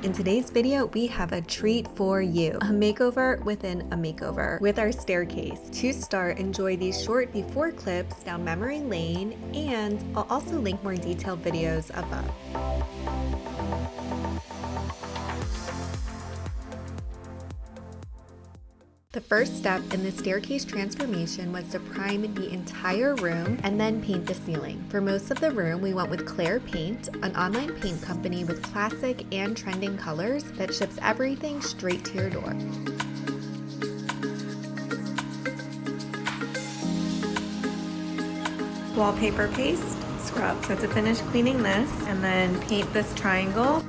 In today's video, we have a treat for you. A makeover within a makeover with our staircase. To start, enjoy these short before clips down memory lane, and I'll also link more detailed videos above. The first step in the staircase transformation was to prime the entire room and then paint the ceiling. For most of the room, we went with Claire Paint, an online paint company with classic and trending colors that ships everything straight to your door. Wallpaper paste, scrub. So to finish cleaning this and then paint this triangle.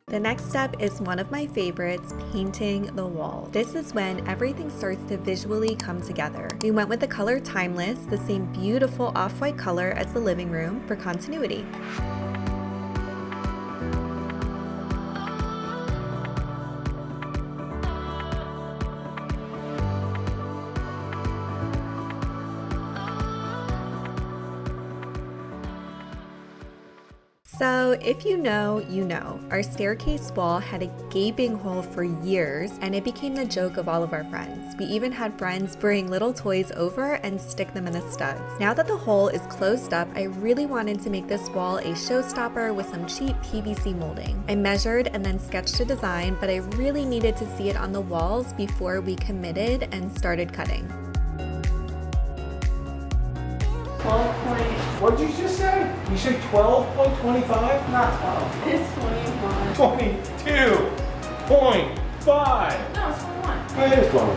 The next step is one of my favorites, painting the wall. This is when everything starts to visually come together. We went with the color Timeless, the same beautiful off-white color as the living room for continuity. So if you know, you know. Our staircase wall had a gaping hole for years, and it became the joke of all of our friends. We even had friends bring little toys over and stick them in the studs. Now that the hole is closed up, I really wanted to make this wall a showstopper with some cheap PVC molding. I measured and then sketched a design, but I really needed to see it on the walls before we committed and started cutting. 12 point. What did you just say? You said 12.25? Not 12. It's 21. 22.5. No, it's 21. Oh, it is 12.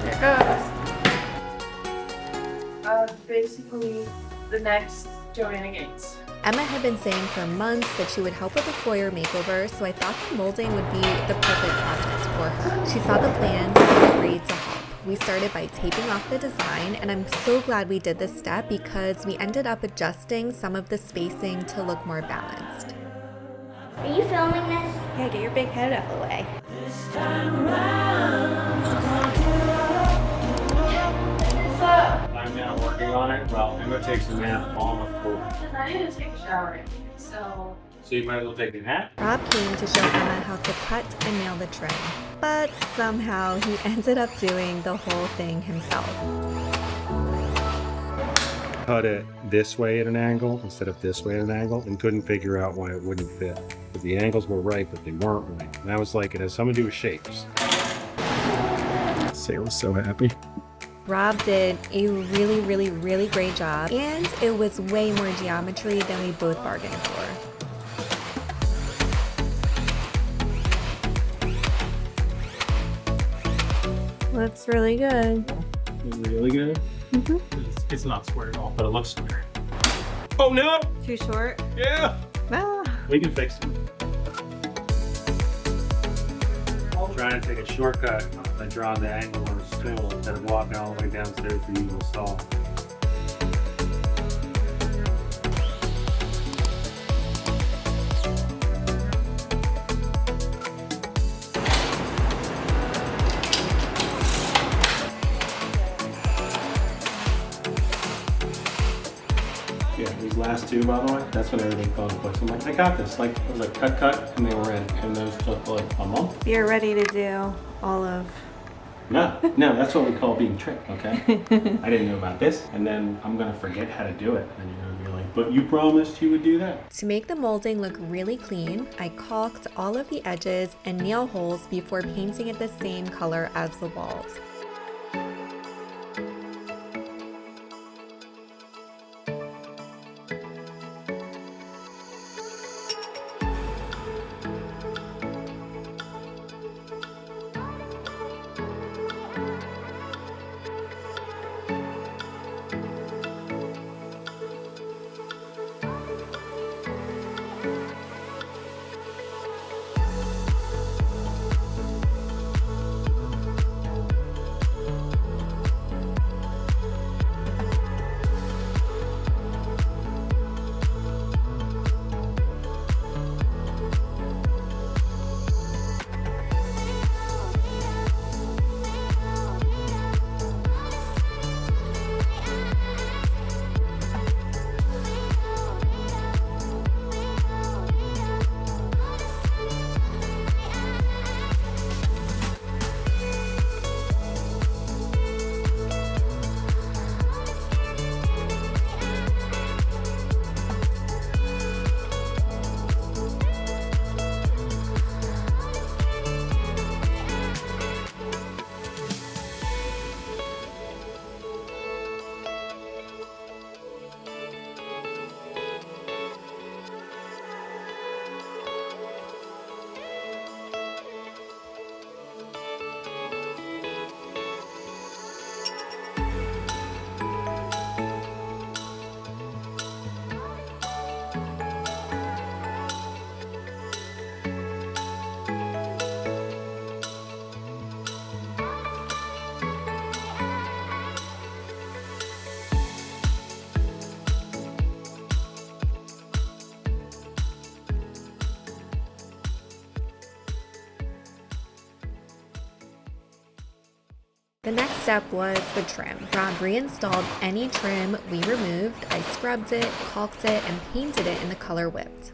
There it goes. Basically, the next Joanna Gates. Emma had been saying for months that she would help with the FOYER makeover, so I thought the molding would be the perfect project for her. She saw the plans and agreed to help. We started by taping off the design, and I'm so glad we did this step because we ended up adjusting some of the spacing to look more balanced. Are you filming this? Yeah, get your big head out of the way. I'm now working on it. Well, Emma takes a nap on the floor. I need to take a shower, so You might as well take a nap. Rob came to show Emma how to cut and nail the trim, but somehow he ended up doing the whole thing himself. Cut it this way at an angle instead of this way at an angle and couldn't figure out why it wouldn't fit. Because the angles were right, but they weren't right. And I was like, it has something to do with shapes. Sarah was so happy. Rob did a really great job, and it was way more geometry than we both bargained for. Looks really good. Really good? Mm-hmm. It's not square at all, but it looks square. Oh no! Too short? Yeah! Ah. We can fix it. I'm trying to take a shortcut by drawing the angle on a stool instead of walking all the way downstairs for you to install. Yeah, these last two, by the way, that's when everything fell into place. I'm like, I got this. Like, it was like cut, and they were in. And those took like a month. You're ready to do all of... No, that's what we call being tricked, okay? I didn't know about this, and then I'm gonna forget how to do it. And you're gonna be like, but you promised you would do that. To make the molding look really clean, I caulked all of the edges and nail holes before painting it the same color as the walls. The next step was the trim. Rob reinstalled any trim we removed. I scrubbed it, caulked it, and painted it in the color whipped.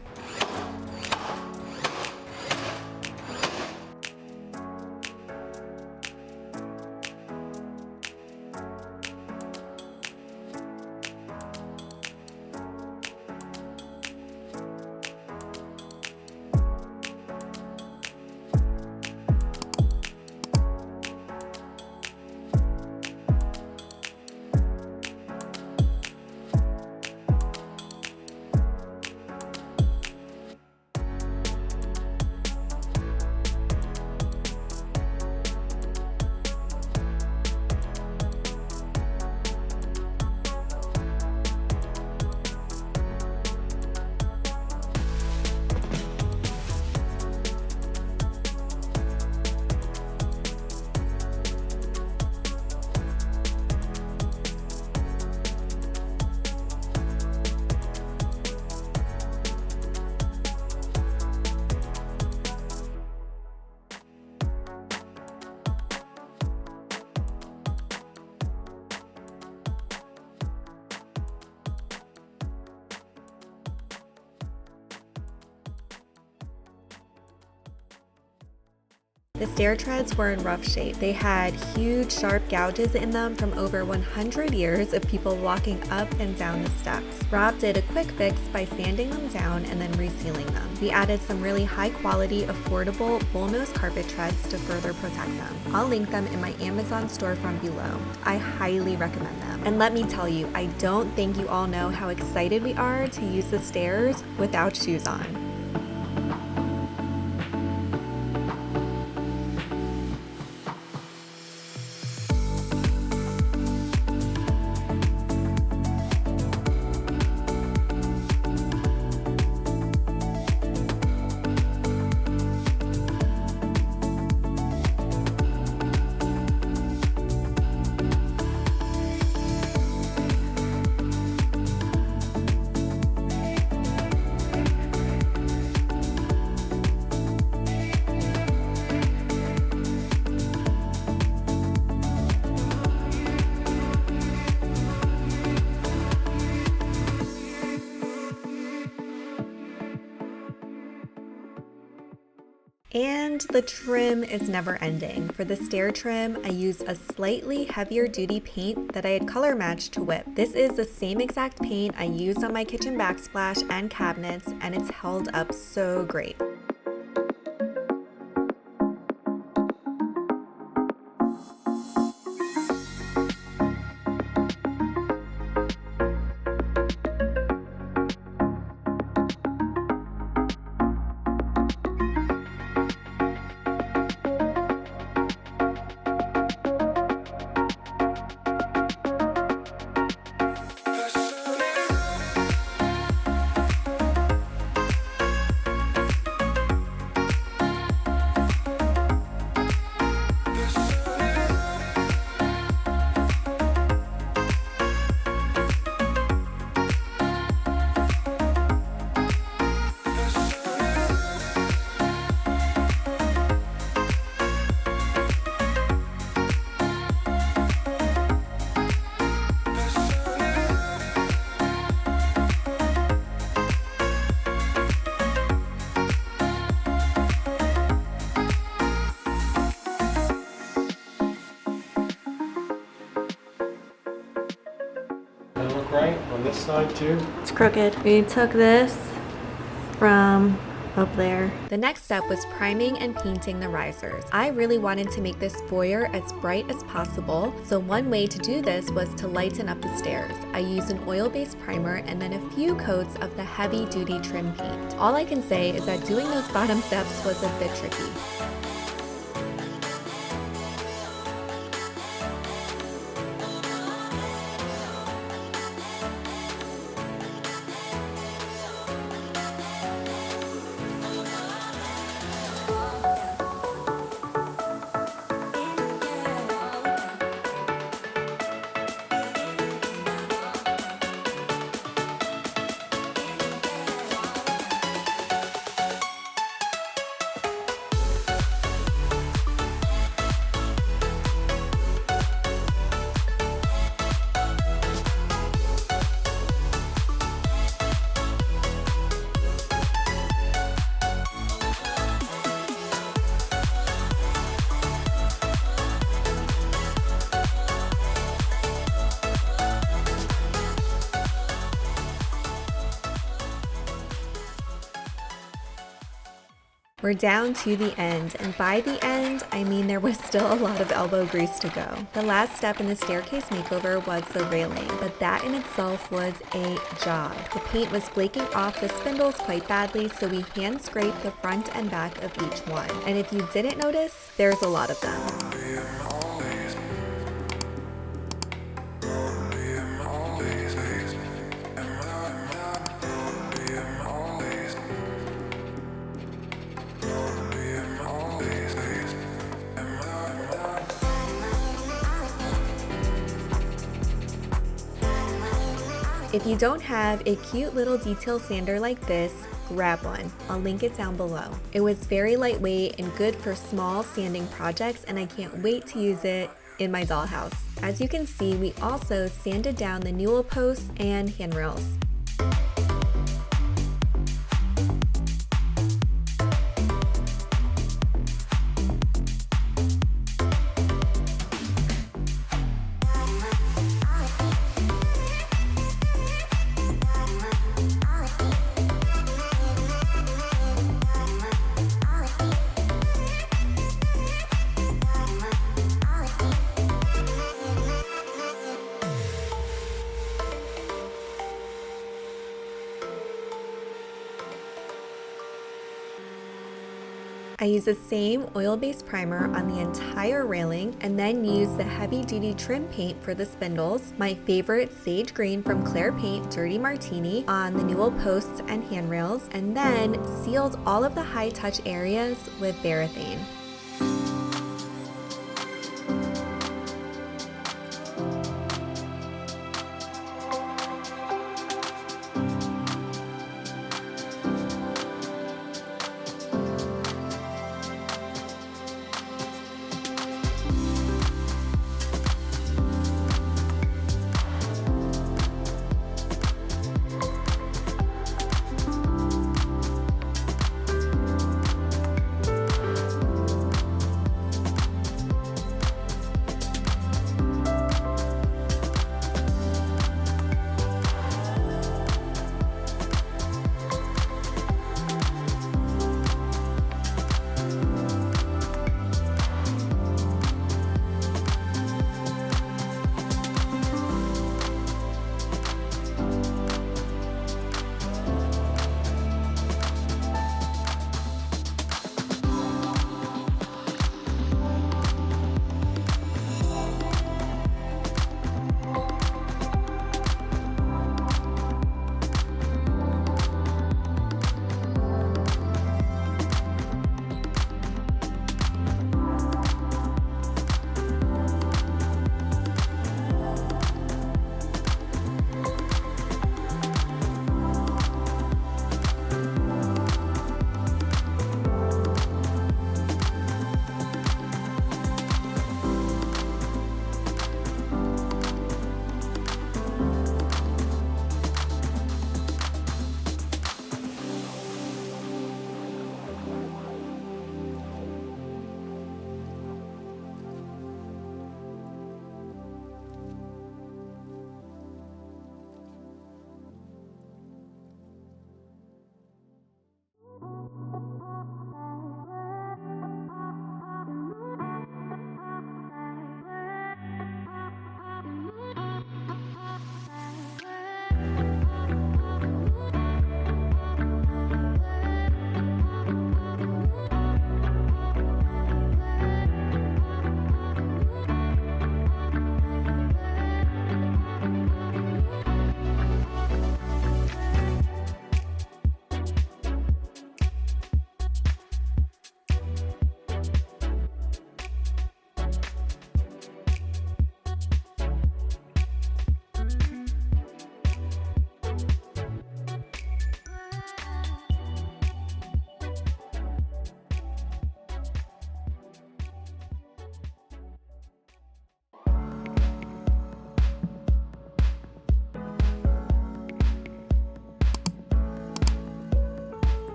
The stair treads were in rough shape. They had huge sharp gouges in them from over 100 years of people walking up and down the steps. Rob did a quick fix by sanding them down and then resealing them. We added some really high quality, affordable bullnose carpet treads to further protect them. I'll link them in my Amazon storefront below. I highly recommend them. And let me tell you, I don't think you all know how excited we are to use the stairs without shoes on. And the trim is never ending. For the stair trim, I used a slightly heavier duty paint that I had color matched to whip. This is the same exact paint I used on my kitchen backsplash and cabinets, and it's held up so great. Right on this side too. It's crooked. We took this from up there. The next step was priming and painting the risers. I really wanted to make this foyer as bright as possible, so one way to do this was to lighten up the stairs. I used an oil-based primer and then a few coats of the heavy-duty trim paint. All I can say is that doing those bottom steps was a bit tricky. We're down to the end, and by the end, I mean there was still a lot of elbow grease to go. The last step in the staircase makeover was the railing, but that in itself was a job. The paint was flaking off the spindles quite badly, so we hand scraped the front and back of each one. And if you didn't notice, there's a lot of them. If you don't have a cute little detail sander like this, grab one. I'll link it down below. It was very lightweight and good for small sanding projects, and I can't wait to use it in my dollhouse. As you can see, we also sanded down the newel posts and handrails. I use the same oil-based primer on the entire railing and then use the heavy-duty trim paint for the spindles, my favorite sage green from Claire Paint Dirty Martini on the newel posts and handrails, and then sealed all of the high-touch areas with Varathane.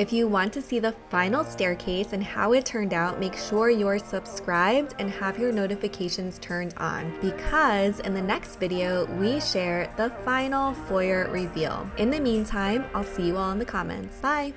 If you want to see the final staircase and how it turned out, make sure you're subscribed and have your notifications turned on, because in the next video, we share the final foyer reveal. In the meantime, I'll see you all in the comments. Bye!